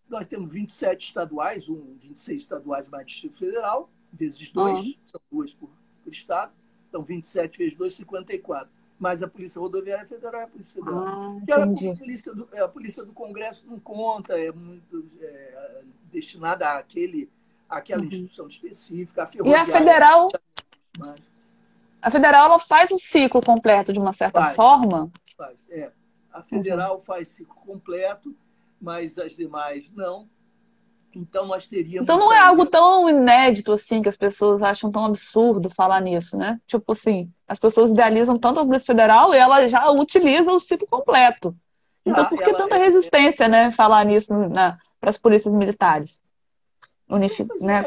Nós temos 27 estaduais, 26 estaduais mais Distrito Federal, vezes Ah, 2, são duas por estado. Então, 27 vezes 2, 54. Mas a Polícia Rodoviária Federal é a Polícia Federal. Que entendi. a polícia do Congresso não conta, é muito destinada àquela Uhum. instituição específica, a E ferroviária. Mas a federal, ela faz um ciclo completo de uma certa faz, forma? faz. A Uhum. federal faz ciclo completo, mas as demais não. Então, nós Então teríamos não é aí. algo tão inédito assim que as pessoas acham tão absurdo falar nisso, né? Tipo assim, as pessoas idealizam tanto a Polícia Federal e ela já utiliza o ciclo completo. Então Já, por que ela tanta resistência, né, falar nisso para as polícias militares? pois Né,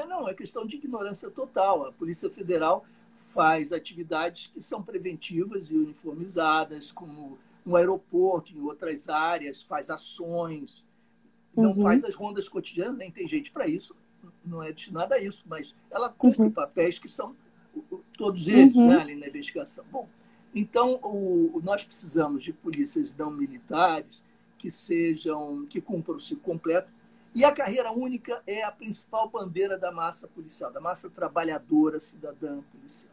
não, é questão de ignorância total. A Polícia Federal faz atividades que são preventivas e uniformizadas, como no aeroporto, em outras áreas, faz ações, não faz uhum, as rondas cotidianas, nem tem gente para isso, não é destinada a isso, mas ela cumpre uhum, papéis que são todos eles, né, uhum, ali na investigação. Bom, então nós precisamos de polícias não militares que cumpram o ciclo completo. E a carreira única é a principal bandeira da massa policial, da massa trabalhadora cidadã policial.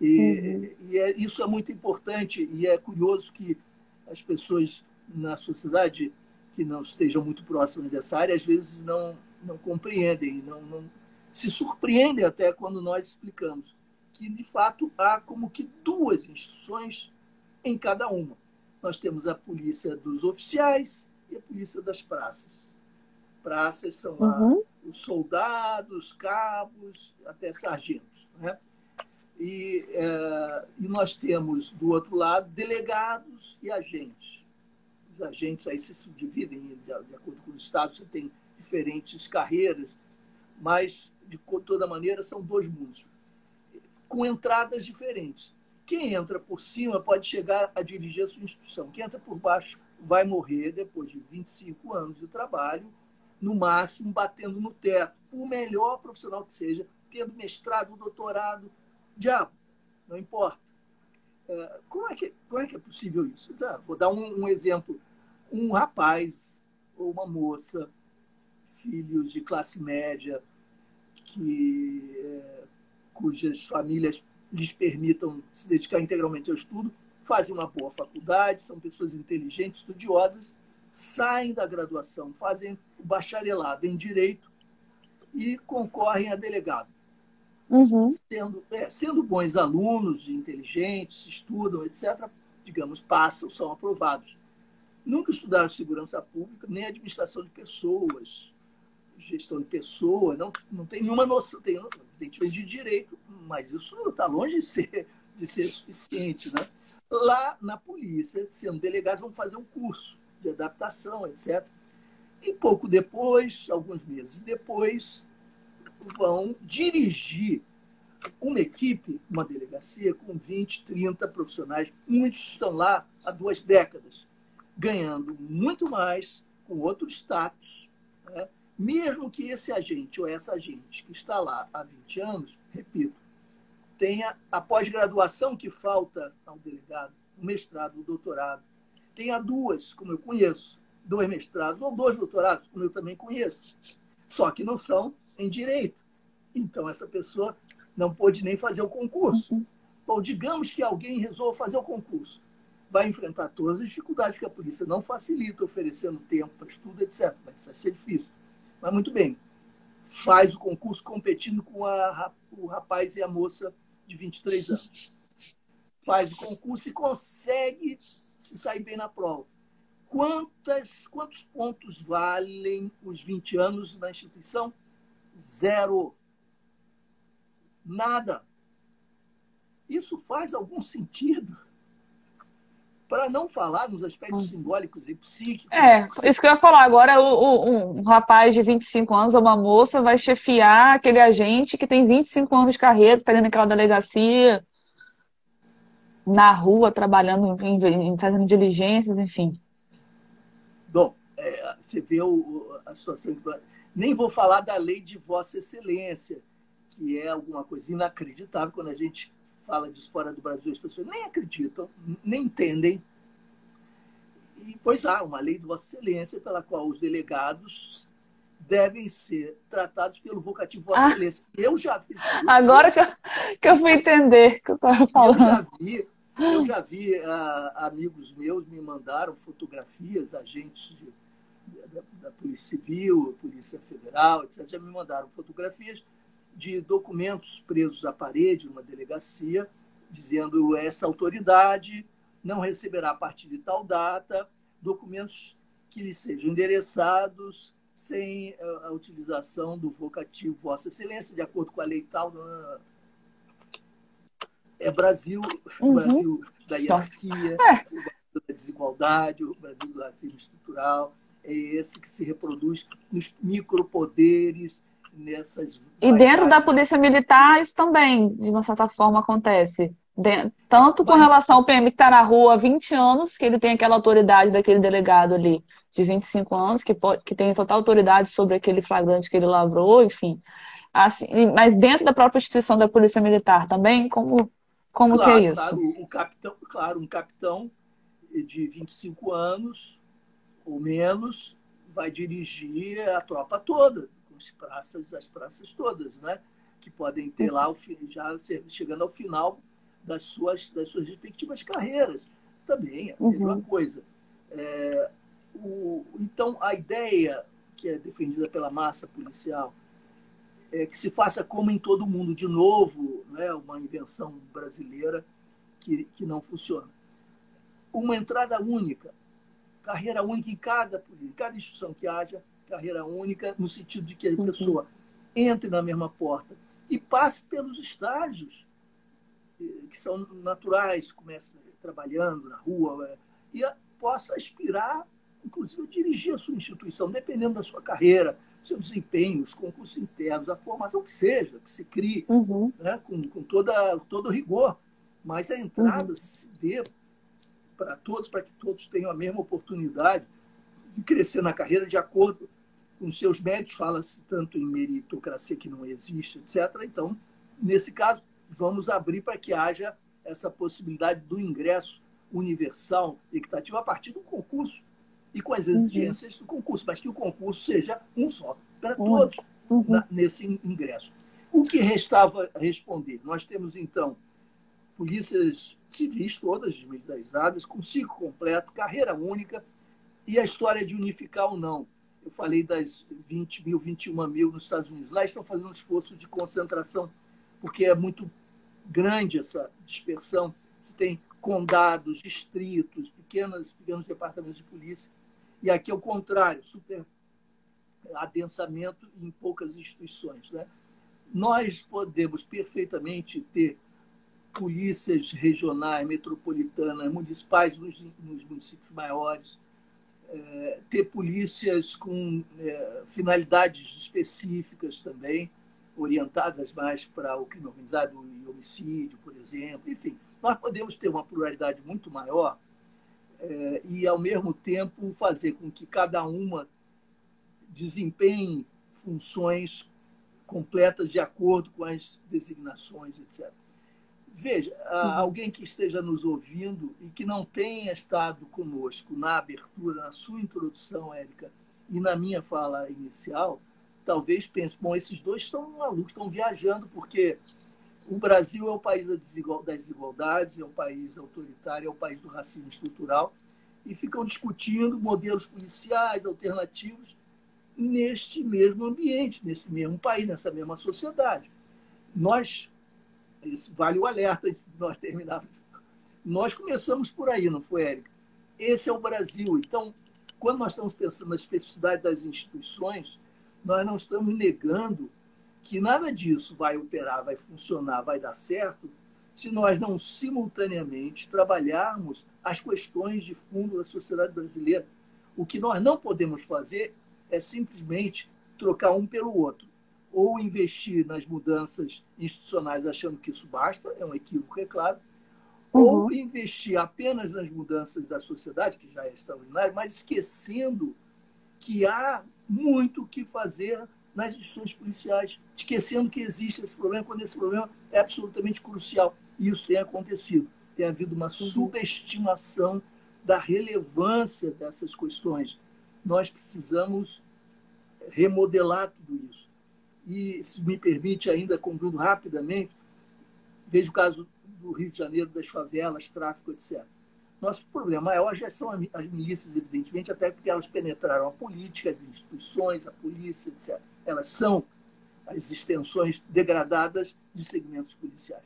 uhum. Isso é muito importante e é curioso que as pessoas na sociedade que não estejam muito próximas dessa área, às vezes não compreendem, não se surpreendem até quando nós explicamos que, de fato, há como que duas instituições em cada uma. Nós temos a polícia dos oficiais e a polícia das praças. Praças são lá Uhum. os soldados, cabos, até sargentos, né? E nós temos, do outro lado, delegados e agentes. Os agentes aí se subdividem, de acordo com os estados, você tem diferentes carreiras, mas, de toda maneira, são dois mundos, com entradas diferentes. Quem entra por cima pode chegar a dirigir a sua instituição. Quem entra por baixo vai morrer depois de 25 anos de trabalho, no máximo batendo no teto, por melhor profissional que seja, tendo mestrado, doutorado, diabo, não importa. Como é que é possível isso? Vou dar um exemplo. Um rapaz ou uma moça, filhos de classe média, que, cujas famílias lhes permitam se dedicar integralmente ao estudo, fazem uma boa faculdade, são pessoas inteligentes, estudiosas, saem da graduação, fazem o bacharelado em Direito e concorrem a delegado. Uhum. Sendo bons alunos, inteligentes, estudam, etc., digamos, passam, são aprovados. Nunca estudaram segurança pública, nem administração de pessoas, gestão de pessoa, não tem nenhuma noção, tem evidentemente de direito, mas isso está longe de ser suficiente. Né? Lá na polícia, sendo delegados, vão fazer um curso de adaptação, etc. E pouco depois, alguns meses depois, vão dirigir uma equipe, uma delegacia com 20, 30 profissionais. Muitos estão lá há 2 décadas, ganhando muito mais, com outro status, né? Mesmo que esse agente ou essa agente que está lá há 20 anos, repito, tenha a pós-graduação que falta ao delegado, o mestrado, o doutorado, tenha duas, como eu conheço, 2 mestrados ou 2 doutorados, como eu também conheço, só que não são em direito. Então, essa pessoa não pôde nem fazer o concurso. Uhum. Bom, digamos que alguém resolva fazer o concurso. Vai enfrentar todas as dificuldades que a polícia não facilita, oferecendo tempo para estudo, etc. Mas vai ser difícil. Mas muito bem, faz o concurso competindo com o rapaz e a moça de 23 anos. Faz o concurso e consegue se sair bem na prova. Quantos pontos valem os 20 anos na instituição? 0. Nada. Isso faz algum sentido? Para não falar nos aspectos simbólicos e psíquicos. Isso que eu ia falar. Agora, um rapaz de 25 anos ou uma moça vai chefiar aquele agente que tem 25 anos de carreira, está dentro daquela delegacia, na rua, trabalhando, fazendo diligências, enfim. Bom, você vê a situação. Nem vou falar da lei de Vossa Excelência, que é alguma coisa inacreditável. Quando a gente fala disso fora do Brasil, as pessoas nem acreditam, nem entendem. E, pois há uma lei de Vossa Excelência pela qual os delegados devem ser tratados pelo vocativo Vossa Excelência. Eu já vi. Agora que eu fui entender o que eu estava falando. Eu já vi amigos meus me mandaram fotografias, agentes da Polícia Civil, Polícia Federal, etc. Já me mandaram fotografias de documentos presos à parede numa delegacia, dizendo essa autoridade não receberá a partir de tal data documentos que lhe sejam endereçados sem a utilização do vocativo Vossa Excelência, de acordo com a lei tal. É Brasil, o Brasil da hierarquia, o Brasil da desigualdade, o Brasil do racismo estrutural. É esse que se reproduz nos micropoderes, nessas... E dentro da Polícia Militar, isso também, de uma certa forma, acontece. Tanto com relação ao PM que está na rua há 20 anos, que ele tem aquela autoridade daquele delegado ali de 25 anos, que tem total autoridade sobre aquele flagrante que ele lavrou, enfim. Assim, mas dentro da própria instituição da Polícia Militar também, como que é isso? Claro, um capitão de 25 anos ou menos vai dirigir a tropa toda, as praças todas, né? Que podem ter lá, já chegando ao final das suas respectivas carreiras. Também é a mesma coisa. Então, a ideia que é defendida pela massa policial é que se faça como em todo mundo, de novo, né? Uma invenção brasileira que não funciona. Uma entrada única, carreira única em cada instituição que haja, carreira única, no sentido de que a pessoa entre na mesma porta e passe pelos estágios que são naturais, comece trabalhando na rua, e possa aspirar, inclusive, a dirigir a sua instituição, dependendo da sua carreira, seu desempenho, os concursos internos, a formação que seja, que se crie, né, com todo rigor. Mas a entrada se dê para todos, para que todos tenham a mesma oportunidade de crescer na carreira de acordo com seus méritos. Fala-se tanto em meritocracia que não existe, etc. Então, nesse caso, vamos abrir para que haja essa possibilidade do ingresso universal, equitativo, a partir do concurso e com as exigências do concurso, mas que o concurso seja um só para todos nesse ingresso. O que restava responder? Nós temos, então, polícias civis todas desmilitarizadas, com ciclo completo, carreira única, e a história de unificar ou não. Eu falei das 20 mil, 21 mil nos Estados Unidos. Lá estão fazendo um esforço de concentração, porque é muito grande essa dispersão. Você tem condados, distritos, pequenos departamentos de polícia. E aqui é o contrário, super adensamento em poucas instituições, né? Nós podemos perfeitamente ter polícias regionais, metropolitanas, municipais nos municípios maiores, ter polícias com finalidades específicas também, orientadas mais para o crime organizado e homicídio, por exemplo. Enfim, nós podemos ter uma pluralidade muito maior e, ao mesmo tempo, fazer com que cada uma desempenhe funções completas de acordo com as designações, etc. Veja, alguém que esteja nos ouvindo e que não tenha estado conosco na abertura, na sua introdução, Érica, e na minha fala inicial, talvez pense, bom, esses dois estão malucos, estão viajando, porque o Brasil é o país das desigualdades, é o país autoritário, é o país do racismo estrutural, e ficam discutindo modelos policiais alternativos neste mesmo ambiente, nesse mesmo país, nessa mesma sociedade. Vale o alerta antes de nós terminarmos. Nós começamos por aí, não foi, Érica? Esse é o Brasil. Então, quando nós estamos pensando na especificidade das instituições, nós não estamos negando que nada disso vai operar, vai funcionar, vai dar certo, se nós não simultaneamente trabalharmos as questões de fundo da sociedade brasileira. O que nós não podemos fazer é simplesmente trocar um pelo outro. Ou investir nas mudanças institucionais achando que isso basta, é um equívoco, é claro, ou investir apenas nas mudanças da sociedade, que já é extraordinário, mas esquecendo que há muito o que fazer nas instituições policiais, esquecendo que existe esse problema, quando esse problema é absolutamente crucial. E isso tem acontecido. Tem havido uma subestimação da relevância dessas questões. Nós precisamos remodelar tudo isso. E, se me permite, ainda concluindo rapidamente, veja o caso do Rio de Janeiro, das favelas, tráfico, etc. Nosso problema maior já são as milícias, evidentemente, até porque elas penetraram a política, as instituições, a polícia, etc. Elas são as extensões degradadas de segmentos policiais.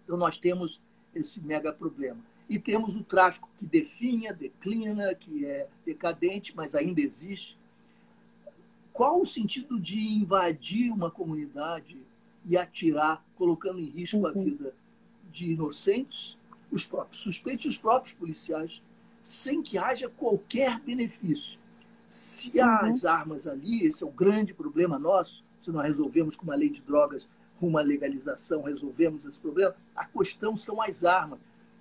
Então, nós temos esse mega problema. E temos o tráfico que definha, declina, que é decadente, mas ainda existe. Qual o sentido de invadir uma comunidade e atirar, colocando em risco a vida de inocentes, os próprios suspeitos e os próprios policiais, sem que haja qualquer benefício? Se há as armas ali, esse é o grande problema nosso, se nós resolvemos com uma lei de drogas rumo à legalização, resolvemos esse problema, a questão são as armas.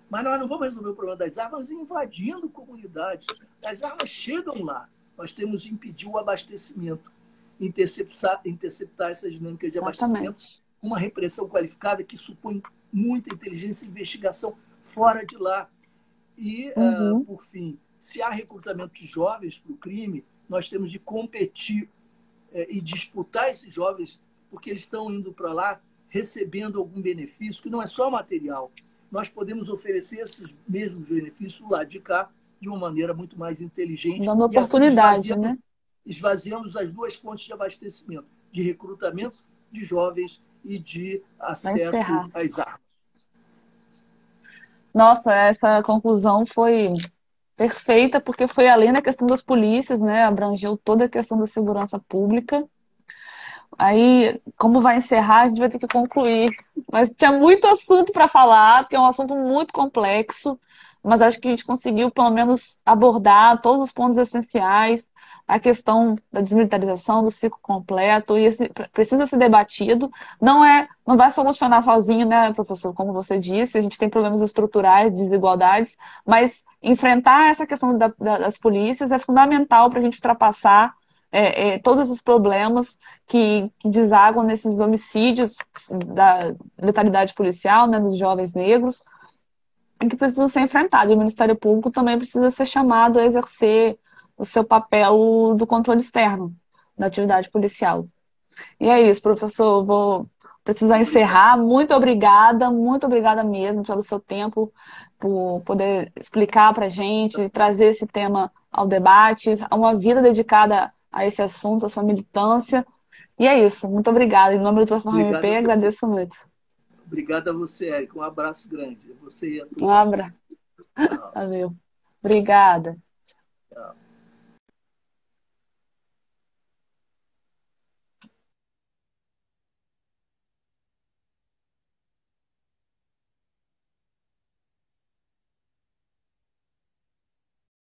Mas nós não vamos resolver o problema das armas invadindo comunidades. As armas chegam lá. Nós temos de impedir o abastecimento, interceptar essas dinâmicas de abastecimento, uma repressão qualificada que supõe muita inteligência e investigação fora de lá. E, por fim, se há recrutamento de jovens para o crime, nós temos de competir e disputar esses jovens, porque eles estão indo para lá recebendo algum benefício, que não é só material. Nós podemos oferecer esses mesmos benefícios lá de cá de uma maneira muito mais inteligente. Dando oportunidade, assim né? Esvaziamos as duas fontes de abastecimento, de recrutamento de jovens e de acesso às armas. Nossa, essa conclusão foi perfeita, porque foi além da questão das polícias, né? Abrangeu toda a questão da segurança pública. Aí, como vai encerrar, a gente vai ter que concluir. Mas tinha muito assunto para falar, porque é um assunto muito complexo, mas acho que a gente conseguiu, pelo menos, abordar todos os pontos essenciais, a questão da desmilitarização, do ciclo completo, e esse precisa ser debatido. Não vai solucionar sozinho, né, professor? Como você disse, a gente tem problemas estruturais, desigualdades, mas enfrentar essa questão das polícias é fundamental para a gente ultrapassar todos esses problemas que desaguam nesses homicídios da letalidade policial, né, dos jovens negros, e que precisam ser enfrentados. E o Ministério Público também precisa ser chamado a exercer o seu papel do controle externo da atividade policial. E é isso, professor. Vou precisar encerrar. Muito obrigada mesmo pelo seu tempo, por poder explicar para a gente, trazer esse tema ao debate, uma vida dedicada a esse assunto, a sua militância. E é isso. Muito obrigada. Em nome do Transforma MP, agradeço muito. Obrigado a você, Érica. Um abraço grande. A você e a todos. Um abraço. Valeu. Obrigada.